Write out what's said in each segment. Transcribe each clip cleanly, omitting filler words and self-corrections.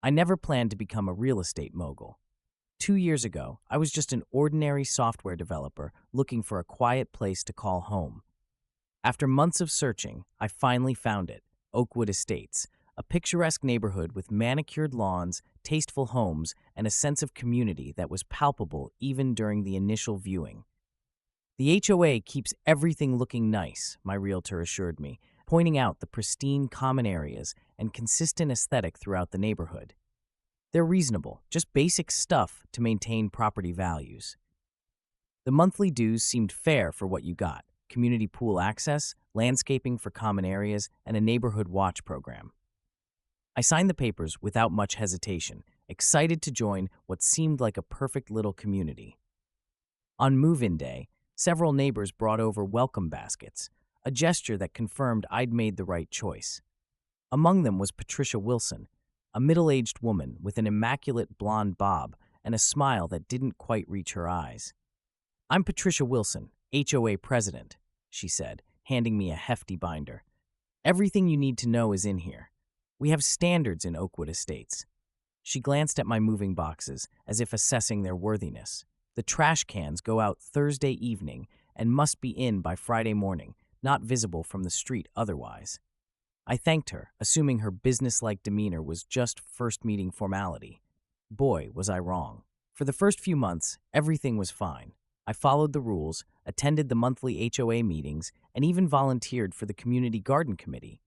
I never planned to become a real estate mogul. 2 years ago, I was just an ordinary software developer looking for a quiet place to call home. After months of searching, I finally found it, Oakwood Estates, a picturesque neighborhood with manicured lawns, tasteful homes, and a sense of community that was palpable even during the initial viewing. The HOA keeps everything looking nice, my realtor assured me, pointing out the pristine common areas and consistent aesthetic throughout the neighborhood. They're reasonable, just basic stuff to maintain property values. The monthly dues seemed fair for what you got: community pool access, landscaping for common areas, and a neighborhood watch program. I signed the papers without much hesitation, excited to join what seemed like a perfect little community. On move-in day, several neighbors brought over welcome baskets, a gesture that confirmed I'd made the right choice. Among them was Patricia Wilson, a middle-aged woman with an immaculate blonde bob and a smile that didn't quite reach her eyes. "I'm Patricia Wilson, HOA president," she said, handing me a hefty binder. "Everything you need to know is in here. We have standards in Oakwood Estates." She glanced at my moving boxes as if assessing their worthiness. The trash cans go out Thursday evening and must be in by Friday morning, not visible from the street otherwise. I thanked her, assuming her businesslike demeanor was just first meeting formality. Boy, was I wrong. For the first few months, everything was fine. I followed the rules, attended the monthly HOA meetings, and even volunteered for the community garden committee.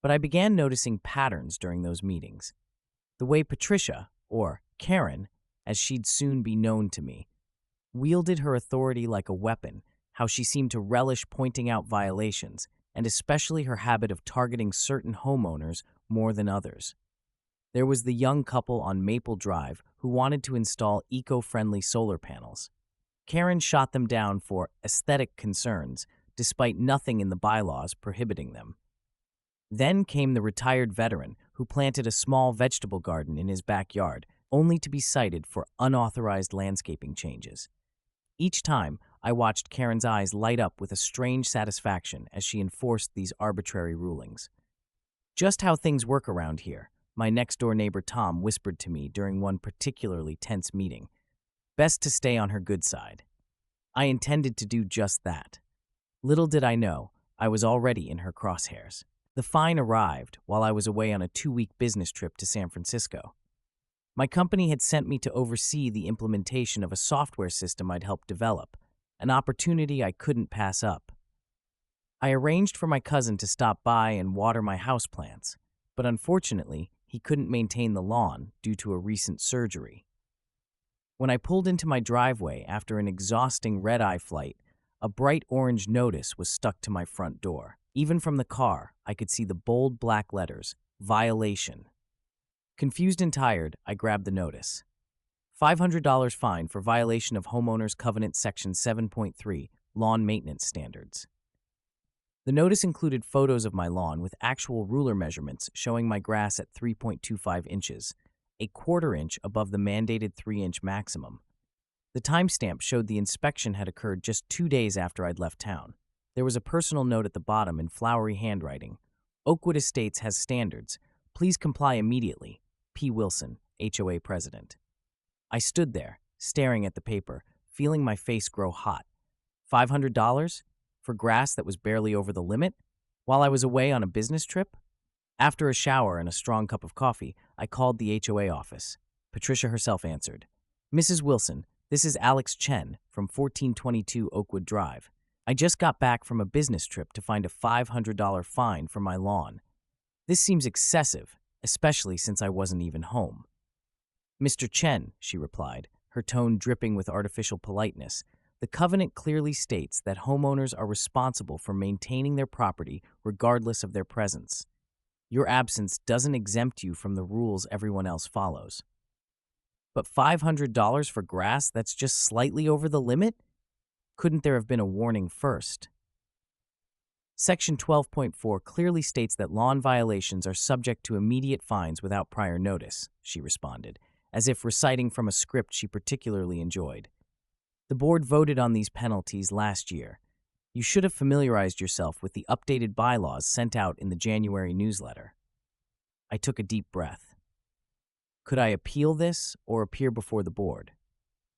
But I began noticing patterns during those meetings. The way Patricia, or Karen, as she'd soon be known to me, wielded her authority like a weapon, how she seemed to relish pointing out violations, and especially her habit of targeting certain homeowners more than others. There was the young couple on Maple Drive who wanted to install eco-friendly solar panels. Karen shot them down for aesthetic concerns, despite nothing in the bylaws prohibiting them. Then came the retired veteran who planted a small vegetable garden in his backyard, only to be cited for unauthorized landscaping changes. Each time, I watched Karen's eyes light up with a strange satisfaction as she enforced these arbitrary rulings. "Just how things work around here," my next-door neighbor Tom whispered to me during one particularly tense meeting. "Best to stay on her good side." I intended to do just that. Little did I know, I was already in her crosshairs. The fine arrived while I was away on a 2-week business trip to San Francisco. My company had sent me to oversee the implementation of a software system I'd helped develop, an opportunity I couldn't pass up. I arranged for my cousin to stop by and water my houseplants, but unfortunately, he couldn't maintain the lawn due to a recent surgery. When I pulled into my driveway after an exhausting red-eye flight, a bright orange notice was stuck to my front door. Even from the car, I could see the bold black letters, "Violation." Confused and tired, I grabbed the notice. $500 fine for violation of Homeowners Covenant Section 7.3, Lawn Maintenance Standards. The notice included photos of my lawn with actual ruler measurements showing my grass at 3.25 inches, a quarter-inch above the mandated 3-inch maximum. The timestamp showed the inspection had occurred just 2 days after I'd left town. There was a personal note at the bottom in flowery handwriting. "Oakwood Estates has standards. Please comply immediately. P. Wilson, HOA President." I stood there, staring at the paper, feeling my face grow hot. $500? For grass that was barely over the limit? While I was away on a business trip? After a shower and a strong cup of coffee, I called the HOA office. Patricia herself answered. "Mrs. Wilson, this is Alex Chen from 1422 Oakwood Drive. I just got back from a business trip to find a $500 fine for my lawn. This seems excessive, especially since I wasn't even home." "Mr. Chen," she replied, her tone dripping with artificial politeness, "the covenant clearly states that homeowners are responsible for maintaining their property regardless of their presence. Your absence doesn't exempt you from the rules everyone else follows." "But $500 for grass that's just slightly over the limit? Couldn't there have been a warning first?" Section 12.4 clearly states that lawn violations are subject to immediate fines without prior notice, she responded, as if reciting from a script she particularly enjoyed. "The board voted on these penalties last year. You should have familiarized yourself with the updated bylaws sent out in the January newsletter." I took a deep breath. Could I appeal this or appear before the board?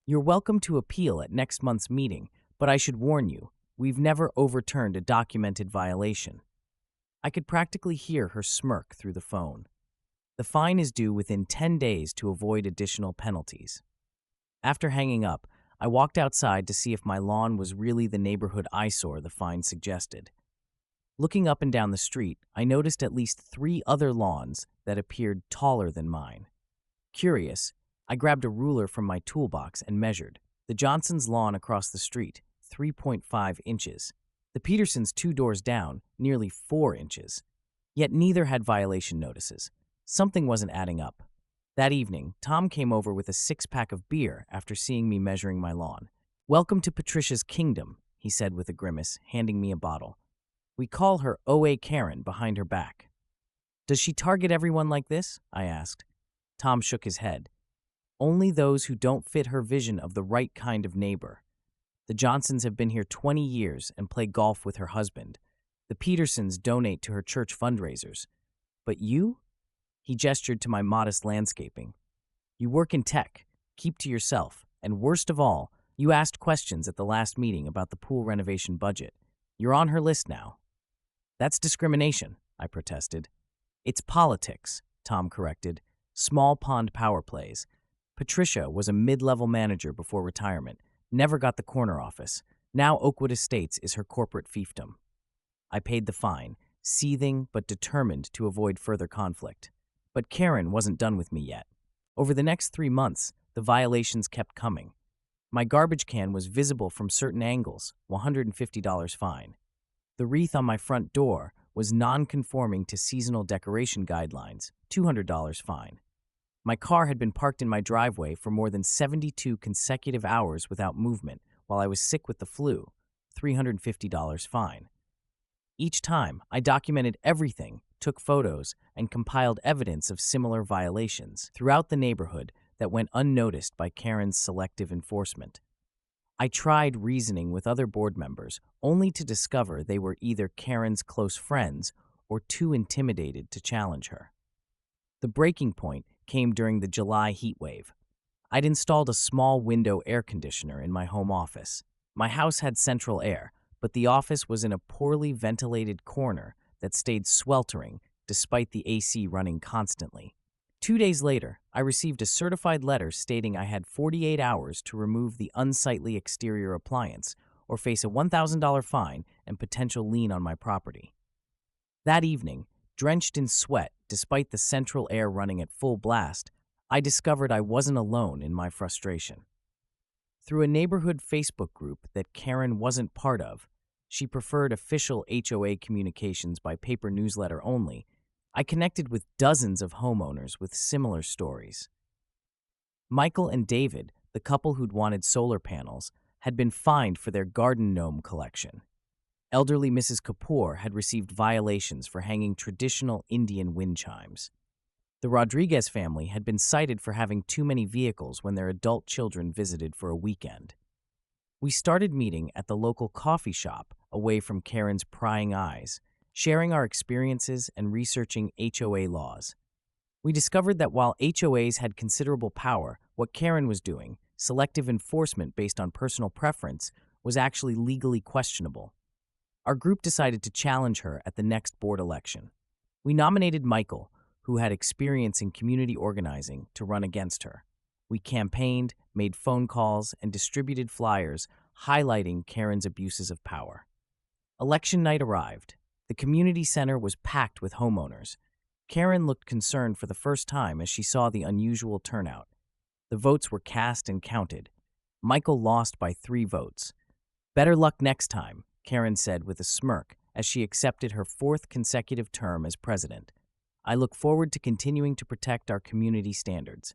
You're welcome to appeal at next month's meeting, but I should warn you, we've never overturned a documented violation. I could practically hear her smirk through the phone. The fine is due within 10 days to avoid additional penalties. After hanging up, I walked outside to see if my lawn was really the neighborhood eyesore the fine suggested. Looking up and down the street, I noticed at least 3 other lawns that appeared taller than mine. Curious, I grabbed a ruler from my toolbox and measured. The Johnsons' lawn across the street, 3.5 inches. The Petersons' 2 doors down, nearly 4 inches. Yet neither had violation notices. Something wasn't adding up. That evening, Tom came over with a 6-pack of beer after seeing me measuring my lawn. "Welcome to Patricia's kingdom," he said with a grimace, handing me a bottle. "We call her OA Karen behind her back." "Does she target everyone like this?" I asked. Tom shook his head. "Only those who don't fit her vision of the right kind of neighbor. The Johnsons have been here 20 years and play golf with her husband. The Petersons donate to her church fundraisers. But you?" He gestured to my modest landscaping. "You work in tech, keep to yourself, and worst of all, you asked questions at the last meeting about the pool renovation budget. You're on her list now." "That's discrimination," I protested. "It's politics," Tom corrected. "Small pond power plays. Patricia was a mid-level manager before retirement, never got the corner office. Now Oakwood Estates is her corporate fiefdom." I paid the fine, seething but determined to avoid further conflict. But Karen wasn't done with me yet. Over the next 3 months, the violations kept coming. My garbage can was visible from certain angles, $150 fine. The wreath on my front door was non-conforming to seasonal decoration guidelines, $200 fine. My car had been parked in my driveway for more than 72 consecutive hours without movement while I was sick with the flu, $350 fine. Each time, I documented everything, took photos, and compiled evidence of similar violations throughout the neighborhood that went unnoticed by Karen's selective enforcement. I tried reasoning with other board members, only to discover they were either Karen's close friends or too intimidated to challenge her. The breaking point came during the July heat wave. I'd installed a small window air conditioner in my home office. My house had central air, but the office was in a poorly ventilated corner that stayed sweltering despite the AC running constantly. 2 days later, I received a certified letter stating I had 48 hours to remove the unsightly exterior appliance or face a $1,000 fine and potential lien on my property. That evening, drenched in sweat despite the central air running at full blast, I discovered I wasn't alone in my frustration. Through a neighborhood Facebook group that Karen wasn't part of, she preferred official HOA communications by paper newsletter only, I connected with dozens of homeowners with similar stories. Michael and David, the couple who'd wanted solar panels, had been fined for their garden gnome collection. Elderly Mrs. Kapoor had received violations for hanging traditional Indian wind chimes. The Rodriguez family had been cited for having too many vehicles when their adult children visited for a weekend. We started meeting at the local coffee shop away from Karen's prying eyes, sharing our experiences and researching HOA laws. We discovered that while HOAs had considerable power, what Karen was doing, selective enforcement based on personal preference, was actually legally questionable. Our group decided to challenge her at the next board election. We nominated Michael, who had experience in community organizing, to run against her. We campaigned, made phone calls, and distributed flyers highlighting Karen's abuses of power. Election night arrived. The community center was packed with homeowners. Karen looked concerned for the first time as she saw the unusual turnout. The votes were cast and counted. Michael lost by 3 votes. "Better luck next time," Karen said with a smirk as she accepted her 4th consecutive term as president. "I look forward to continuing to protect our community standards."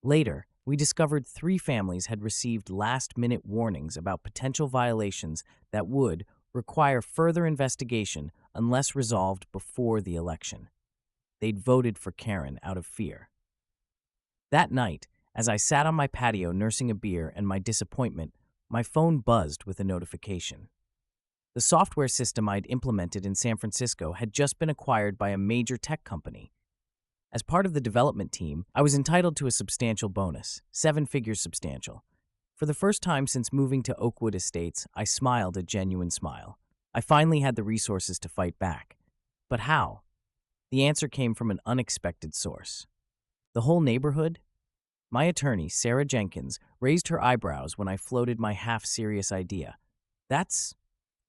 Later, we discovered 3 families had received last-minute warnings about potential violations that would require further investigation unless resolved before the election. They'd voted for Karen out of fear. That night, as I sat on my patio nursing a beer and my disappointment, my phone buzzed with a notification. The software system I'd implemented in San Francisco had just been acquired by a major tech company. As part of the development team, I was entitled to a substantial bonus, 7 figures substantial. For the first time since moving to Oakwood Estates, I smiled a genuine smile. I finally had the resources to fight back. But how? The answer came from an unexpected source. The whole neighborhood? My attorney, Sarah Jenkins, raised her eyebrows when I floated my half-serious idea. That's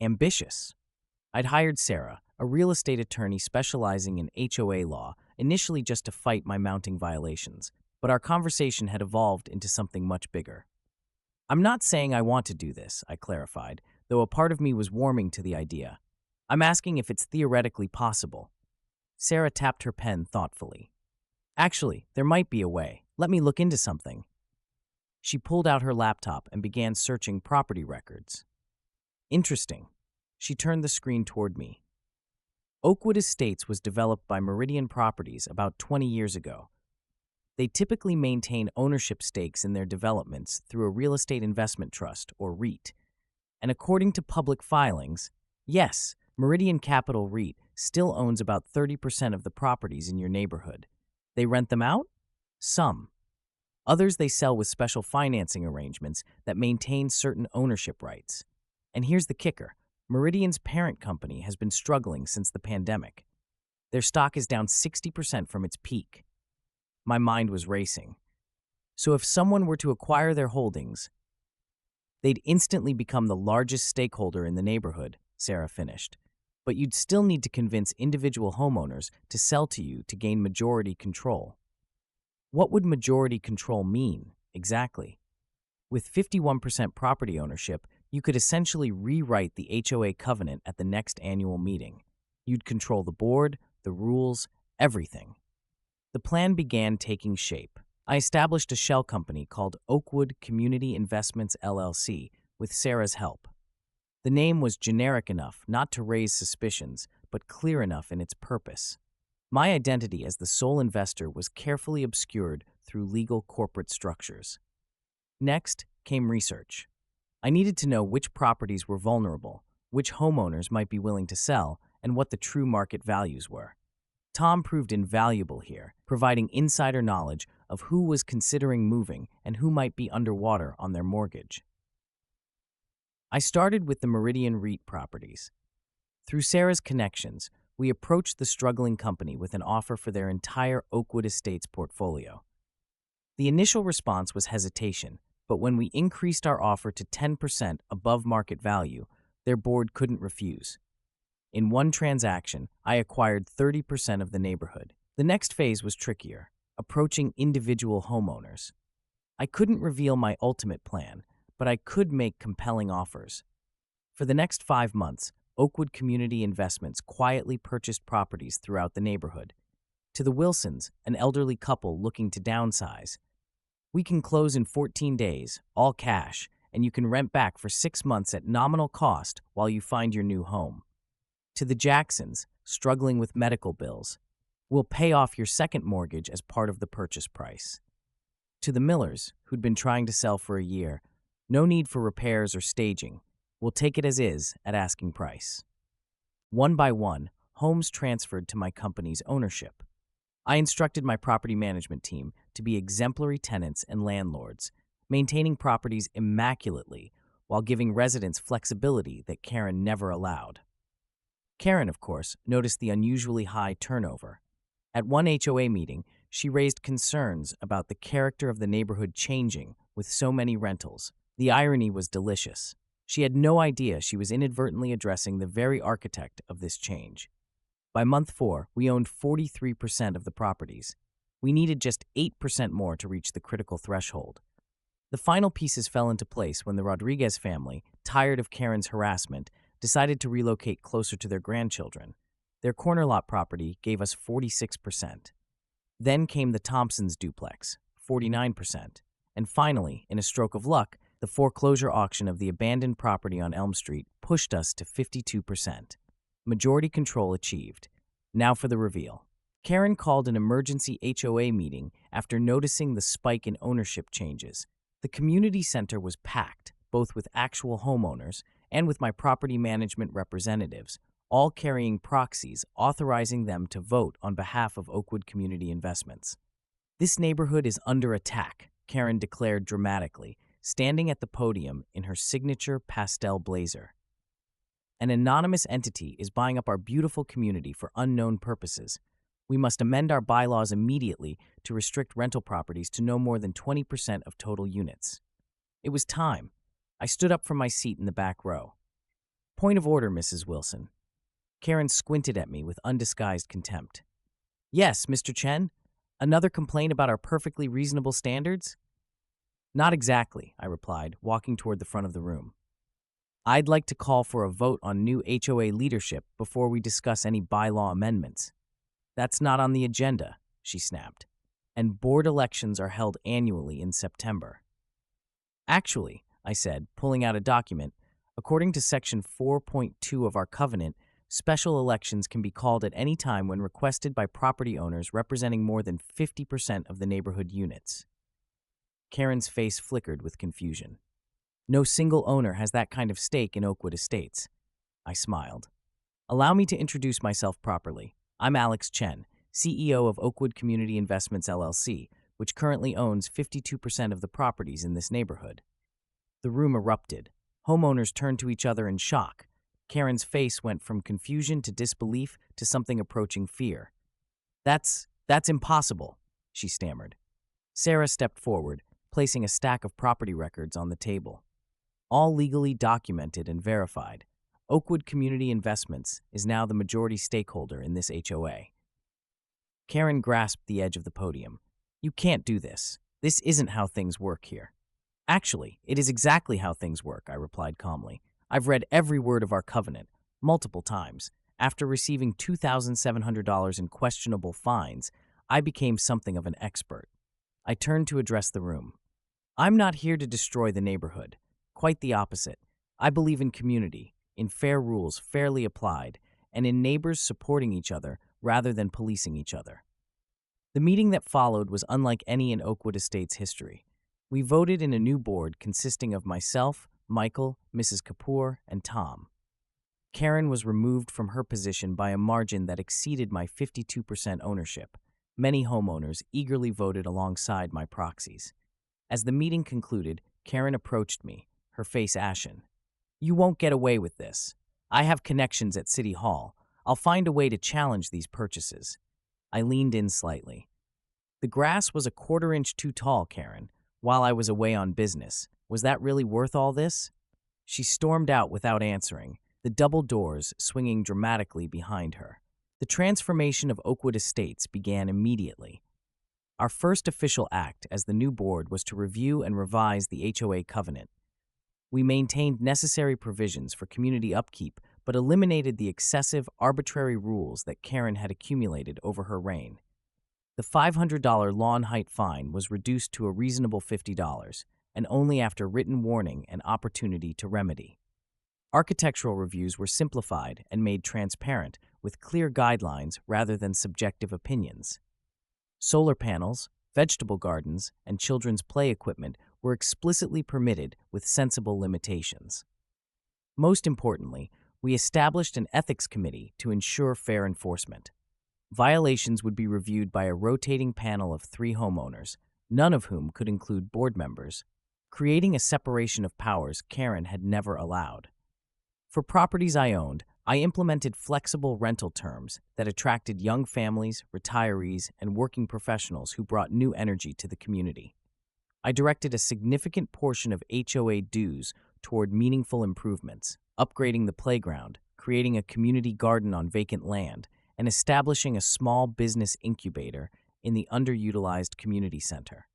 ambitious. I'd hired Sarah, a real estate attorney specializing in HOA law, initially just to fight my mounting violations, but our conversation had evolved into something much bigger. I'm not saying I want to do this, I clarified, though a part of me was warming to the idea. I'm asking if it's theoretically possible. Sarah tapped her pen thoughtfully. Actually, there might be a way. Let me look into something. She pulled out her laptop and began searching property records. Interesting. She turned the screen toward me. Oakwood Estates was developed by Meridian Properties about 20 years ago. They typically maintain ownership stakes in their developments through a real estate investment trust, or REIT. And according to public filings, yes, Meridian Capital REIT still owns about 30% of the properties in your neighborhood. They rent them out? Some. Others they sell with special financing arrangements that maintain certain ownership rights. And here's the kicker. Meridian's parent company has been struggling since the pandemic. Their stock is down 60% from its peak. My mind was racing. So if someone were to acquire their holdings, they'd instantly become the largest stakeholder in the neighborhood, Sarah finished. But you'd still need to convince individual homeowners to sell to you to gain majority control. What would majority control mean, exactly? With 51% property ownership, you could essentially rewrite the HOA covenant at the next annual meeting. You'd control the board, the rules, everything. The plan began taking shape. I established a shell company called Oakwood Community Investments LLC with Sarah's help. The name was generic enough not to raise suspicions, but clear enough in its purpose. My identity as the sole investor was carefully obscured through legal corporate structures. Next came research. I needed to know which properties were vulnerable, which homeowners might be willing to sell, and what the true market values were. Tom proved invaluable here, providing insider knowledge of who was considering moving and who might be underwater on their mortgage. I started with the Meridian REIT properties. Through Sarah's connections, we approached the struggling company with an offer for their entire Oakwood Estates portfolio. The initial response was hesitation, but when we increased our offer to 10% above market value, their board couldn't refuse. In one transaction, I acquired 30% of the neighborhood. The next phase was trickier, approaching individual homeowners. I couldn't reveal my ultimate plan, but I could make compelling offers. For the next 5 months, Oakwood Community Investments quietly purchased properties throughout the neighborhood. To the Wilsons, an elderly couple looking to downsize, "We can close in 14 days, all cash, and you can rent back for 6 months at nominal cost while you find your new home." To the Jacksons, struggling with medical bills, "We'll pay off your second mortgage as part of the purchase price." To the Millers, who'd been trying to sell for a year, "No need for repairs or staging. We'll take it as is at asking price." One by one, homes transferred to my company's ownership. I instructed my property management team to be exemplary tenants and landlords, maintaining properties immaculately while giving residents flexibility that Karen never allowed. Karen, of course, noticed the unusually high turnover. At one HOA meeting, she raised concerns about the character of the neighborhood changing with so many rentals. The irony was delicious. She had no idea she was inadvertently addressing the very architect of this change. By month 4, we owned 43% of the properties. We needed just 8% more to reach the critical threshold. The final pieces fell into place when the Rodriguez family, tired of Karen's harassment, decided to relocate closer to their grandchildren. Their corner lot property gave us 46%. Then came the Thompsons duplex, 49%. And finally, in a stroke of luck, the foreclosure auction of the abandoned property on Elm Street pushed us to 52%. Majority control achieved. Now for the reveal. Karen called an emergency HOA meeting after noticing the spike in ownership changes. The community center was packed, both with actual homeowners and with my property management representatives, all carrying proxies authorizing them to vote on behalf of Oakwood Community Investments. "This neighborhood is under attack," Karen declared dramatically, standing at the podium in her signature pastel blazer. "An anonymous entity is buying up our beautiful community for unknown purposes. We must amend our bylaws immediately to restrict rental properties to no more than 20% of total units." It was time. I stood up from my seat in the back row. "Point of order, Mrs. Wilson." Karen squinted at me with undisguised contempt. "Yes, Mr. Chen? Another complaint about our perfectly reasonable standards?" "Not exactly," I replied, walking toward the front of the room. "I'd like to call for a vote on new HOA leadership before we discuss any bylaw amendments." "That's not on the agenda," she snapped. "And board elections are held annually in September." "Actually," I said, pulling out a document, "according to Section 4.2 of our covenant, special elections can be called at any time when requested by property owners representing more than 50% of the neighborhood units." Karen's face flickered with confusion. "No single owner has that kind of stake in Oakwood Estates." I smiled. "Allow me to introduce myself properly. I'm Alex Chen, CEO of Oakwood Community Investments LLC, which currently owns 52% of the properties in this neighborhood." The room erupted. Homeowners turned to each other in shock. Karen's face went from confusion to disbelief to something approaching fear. That's impossible," she stammered. Sarah stepped forward, placing a stack of property records on the table. "All legally documented and verified. Oakwood Community Investments is now the majority stakeholder in this HOA." Karen grasped the edge of the podium. "You can't do this. This isn't how things work here." "Actually, it is exactly how things work," I replied calmly. "I've read every word of our covenant, multiple times. After receiving $2,700 in questionable fines, I became something of an expert." I turned to address the room. "I'm not here to destroy the neighborhood. Quite the opposite. I believe in community, in fair rules fairly applied, and in neighbors supporting each other rather than policing each other." The meeting that followed was unlike any in Oakwood Estates history. We voted in a new board consisting of myself, Michael, Mrs. Kapoor, and Tom. Karen was removed from her position by a margin that exceeded my 52% ownership. Many homeowners eagerly voted alongside my proxies. As the meeting concluded, Karen approached me, her face ashen. "You won't get away with this. I have connections at City Hall. I'll find a way to challenge these purchases." I leaned in slightly. "The grass was a quarter-inch too tall, Karen, while I was away on business. Was that really worth all this?" She stormed out without answering, the double doors swinging dramatically behind her. The transformation of Oakwood Estates began immediately. Our first official act as the new board was to review and revise the HOA covenant. We maintained necessary provisions for community upkeep, but eliminated the excessive, arbitrary rules that Karen had accumulated over her reign. The $500 lawn height fine was reduced to a reasonable $50, and only after written warning and opportunity to remedy. Architectural reviews were simplified and made transparent, with clear guidelines rather than subjective opinions. Solar panels, vegetable gardens, and children's play equipment were explicitly permitted with sensible limitations. Most importantly, we established an ethics committee to ensure fair enforcement. Violations would be reviewed by a rotating panel of 3 homeowners, none of whom could include board members, creating a separation of powers Karen had never allowed. For properties I owned, I implemented flexible rental terms that attracted young families, retirees, and working professionals who brought new energy to the community. I directed a significant portion of HOA dues toward meaningful improvements, upgrading the playground, creating a community garden on vacant land, and establishing a small business incubator in the underutilized community center.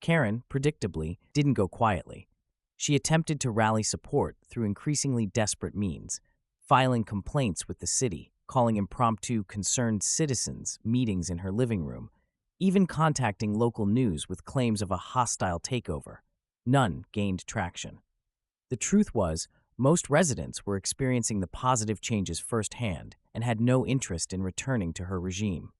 Karen, predictably, didn't go quietly. She attempted to rally support through increasingly desperate means, filing complaints with the city, calling impromptu concerned citizens meetings in her living room, even contacting local news with claims of a hostile takeover. None gained traction. The truth was, most residents were experiencing the positive changes firsthand and had no interest in returning to her regime.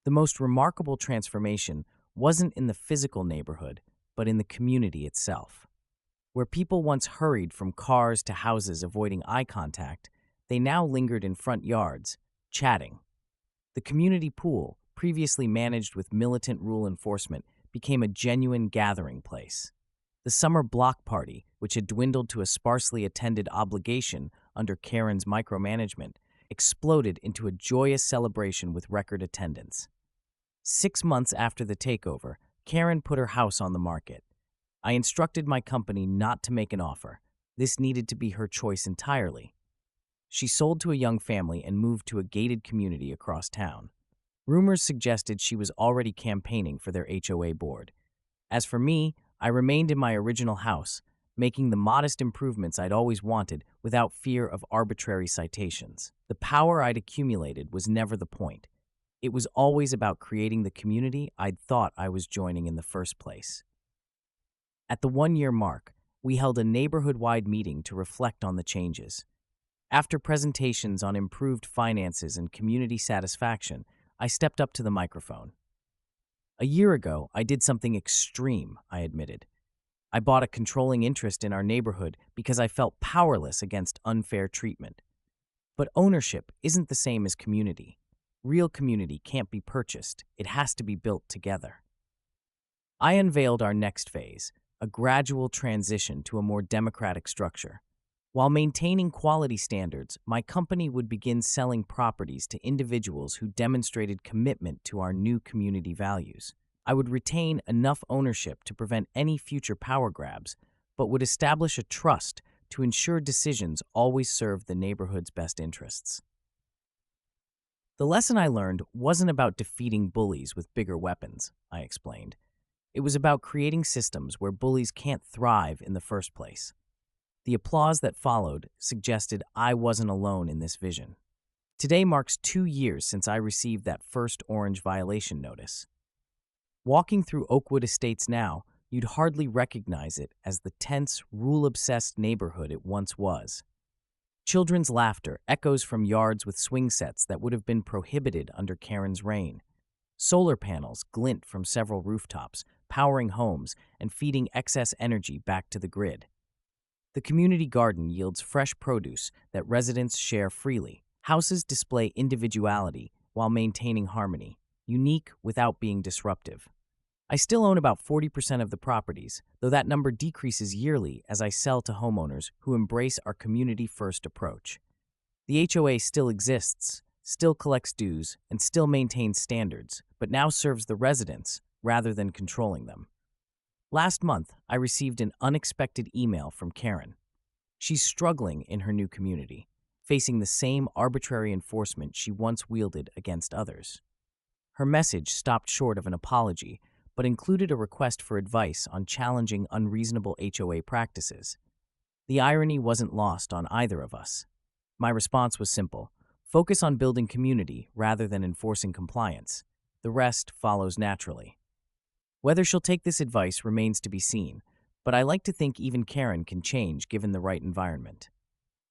The most remarkable transformation wasn't in the physical neighborhood, but in the community itself. Where people once hurried from cars to houses avoiding eye contact, They now lingered in front yards, chatting. The community pool, previously managed with militant rule enforcement, became a genuine gathering place. The summer block party, which had dwindled to a sparsely attended obligation under Karen's micromanagement, exploded into a joyous celebration with record attendance. 6 months after the takeover, Karen put her house on the market. I instructed my company not to make an offer. This needed to be her choice entirely. She sold to a young family and moved to a gated community across town. Rumors suggested she was already campaigning for their HOA board. As for me, I remained in my original house, making the modest improvements I'd always wanted without fear of arbitrary citations. The power I'd accumulated was never the point. It was always about creating the community I'd thought I was joining in the first place. At the 1-year mark, we held a neighborhood-wide meeting to reflect on the changes. After presentations on improved finances and community satisfaction, I stepped up to the microphone. A year ago, I did something extreme, I admitted. I bought a controlling interest in our neighborhood because I felt powerless against unfair treatment. But ownership isn't the same as community. Real community can't be purchased. It has to be built together. I unveiled our next phase, a gradual transition to a more democratic structure. While maintaining quality standards, my company would begin selling properties to individuals who demonstrated commitment to our new community values. I would retain enough ownership to prevent any future power grabs, but would establish a trust to ensure decisions always served the neighborhood's best interests. The lesson I learned wasn't about defeating bullies with bigger weapons, I explained. It was about creating systems where bullies can't thrive in the first place. The applause that followed suggested I wasn't alone in this vision. Today marks 2 years since I received that first orange violation notice. Walking through Oakwood Estates now, you'd hardly recognize it as the tense, rule-obsessed neighborhood it once was. Children's laughter echoes from yards with swing sets that would have been prohibited under Karen's reign. Solar panels glint from several rooftops, powering homes and feeding excess energy back to the grid. The community garden yields fresh produce that residents share freely. Houses display individuality while maintaining harmony, unique without being disruptive. I still own about 40% of the properties, though that number decreases yearly as I sell to homeowners who embrace our community-first approach. The HOA still exists, still collects dues, and still maintains standards, but now serves the residents rather than controlling them. Last month, I received an unexpected email from Karen. She's struggling in her new community, facing the same arbitrary enforcement she once wielded against others. Her message stopped short of an apology, but included a request for advice on challenging unreasonable HOA practices. The irony wasn't lost on either of us. My response was simple: focus on building community rather than enforcing compliance. The rest follows naturally. Whether she'll take this advice remains to be seen, but I like to think even Karen can change given the right environment.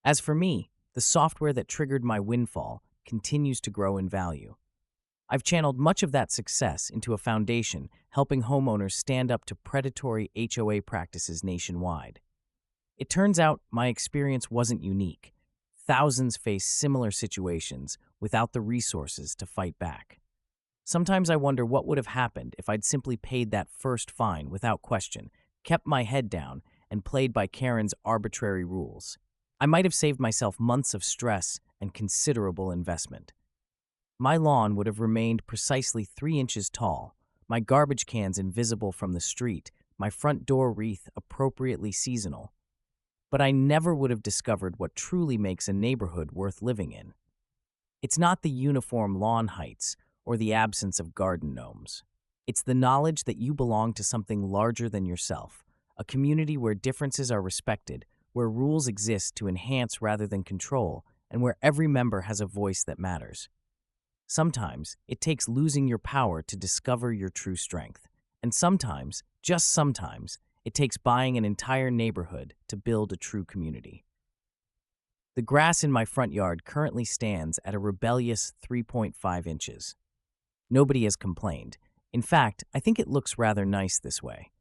As for me, the software that triggered my windfall continues to grow in value. I've channeled much of that success into a foundation helping homeowners stand up to predatory HOA practices nationwide. It turns out my experience wasn't unique. Thousands face similar situations without the resources to fight back. Sometimes I wonder what would have happened if I'd simply paid that first fine without question, kept my head down, and played by Karen's arbitrary rules. I might have saved myself months of stress and considerable investment. My lawn would have remained precisely 3 inches tall, my garbage cans invisible from the street, my front door wreath appropriately seasonal. But I never would have discovered what truly makes a neighborhood worth living in. It's not the uniform lawn heights or the absence of garden gnomes. It's the knowledge that you belong to something larger than yourself, a community where differences are respected, where rules exist to enhance rather than control, and where every member has a voice that matters. Sometimes, it takes losing your power to discover your true strength. And sometimes, just sometimes, it takes buying an entire neighborhood to build a true community. The grass in my front yard currently stands at a rebellious 3.5 inches. Nobody has complained. In fact, I think it looks rather nice this way.